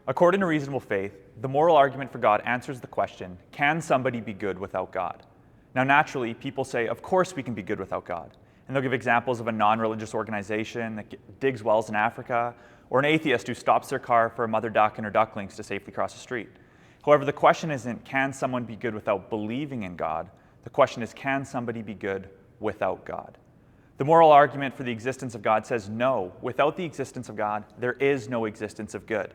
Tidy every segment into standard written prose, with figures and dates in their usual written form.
According to reasonable faith, the moral argument for God answers the question, can somebody be good without God? Now, naturally, people say, of course we can be good without God. And they'll give examples of a non-religious organization that digs wells in Africa, or an atheist who stops their car for a mother duck and her ducklings to safely cross the street. However, the question isn't, can someone be good without believing in God? The question is, can somebody be good without God? The moral argument for the existence of God says, no, without the existence of God, there is no existence of good.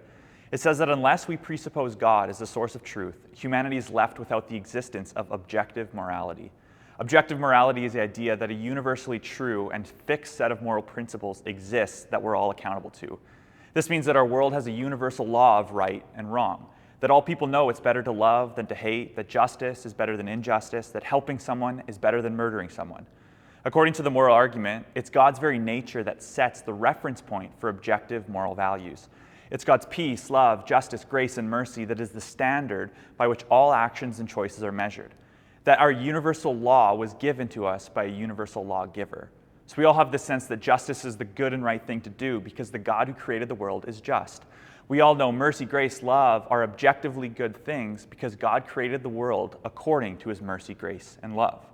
It says that unless we presuppose God as the source of truth, humanity is left without the existence of objective morality. Objective morality is the idea that a universally true and fixed set of moral principles exists that we're all accountable to. This means that our world has a universal law of right and wrong, that all people know it's better to love than to hate, that justice is better than injustice, that helping someone is better than murdering someone. According to the moral argument, it's God's very nature that sets the reference point for objective moral values. It's God's peace, love, justice, grace, and mercy that is the standard by which all actions and choices are measured. That our universal law was given to us by a universal lawgiver. So we all have this sense that justice is the good and right thing to do because the God who created the world is just. We all know mercy, grace, love are objectively good things because God created the world according to his mercy, grace, and love.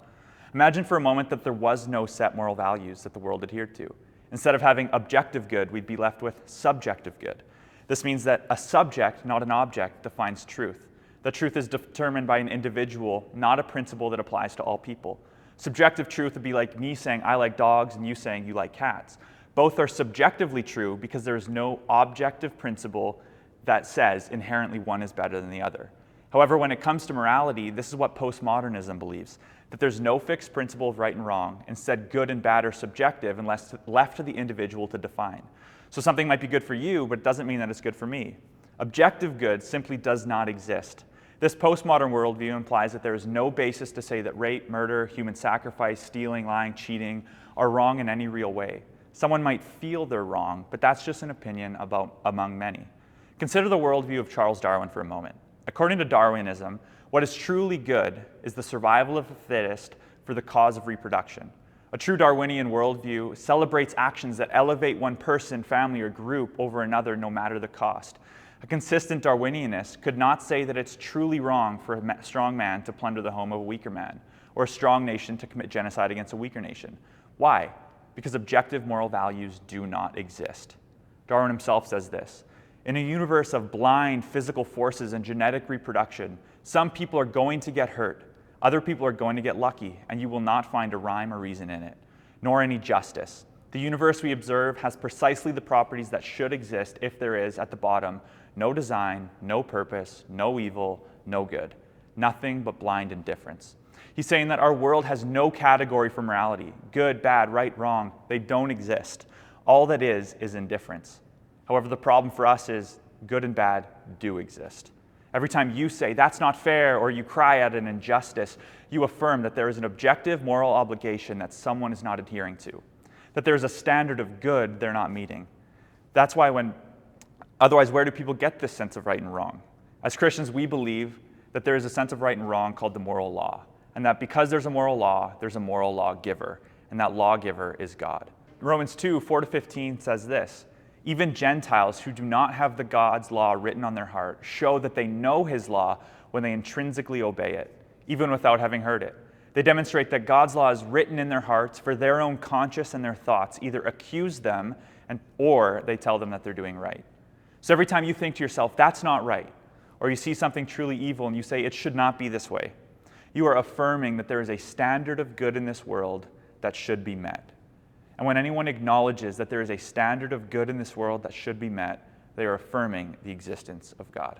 Imagine for a moment that there was no set moral values that the world adhered to. Instead of having objective good, we'd be left with subjective good. This means that a subject, not an object, defines truth. The truth is determined by an individual, not a principle that applies to all people. Subjective truth would be like me saying I like dogs and you saying you like cats. Both are subjectively true because there is no objective principle that says inherently one is better than the other. However, when it comes to morality, this is what postmodernism believes, that there's no fixed principle of right and wrong. Instead, good and bad are subjective unless left to the individual to define. So something might be good for you, but it doesn't mean that it's good for me. Objective good simply does not exist. This postmodern worldview implies that there is no basis to say that rape, murder, human sacrifice, stealing, lying, cheating are wrong in any real way. Someone might feel they're wrong, but that's just an opinion among many. Consider the worldview of Charles Darwin for a moment. According to Darwinism, what is truly good is the survival of the fittest for the cause of reproduction. A true Darwinian worldview celebrates actions that elevate one person, family, or group over another no matter the cost. A consistent Darwinianist could not say that it's truly wrong for a strong man to plunder the home of a weaker man, or a strong nation to commit genocide against a weaker nation. Why? Because objective moral values do not exist. Darwin himself says this, in a universe of blind physical forces and genetic reproduction, some people are going to get hurt, other people are going to get lucky, and you will not find a rhyme or reason in it, nor any justice. The universe we observe has precisely the properties that should exist if there is, at the bottom, no design, no purpose, no evil, no good. Nothing but blind indifference. He's saying that our world has no category for morality. Good, bad, right, wrong. They don't exist. All that is indifference. However, the problem for us is good and bad do exist. Every time you say, that's not fair, or you cry at an injustice, you affirm that there is an objective moral obligation that someone is not adhering to, that there is a standard of good they're not meeting. That's why otherwise, where do people get this sense of right and wrong? As Christians, we believe that there is a sense of right and wrong called the moral law, and that because there's a moral law, there's a moral lawgiver, and that lawgiver is God. Romans 2, 4-15 says this, even Gentiles who do not have the God's law written on their heart show that they know his law when they intrinsically obey it, even without having heard it. They demonstrate that God's law is written in their hearts for their own conscience, and their thoughts either accuse them or they tell them that they're doing right. So every time you think to yourself, that's not right, or you see something truly evil and you say it should not be this way, you are affirming that there is a standard of good in this world that should be met. And when anyone acknowledges that there is a standard of good in this world that should be met, they are affirming the existence of God.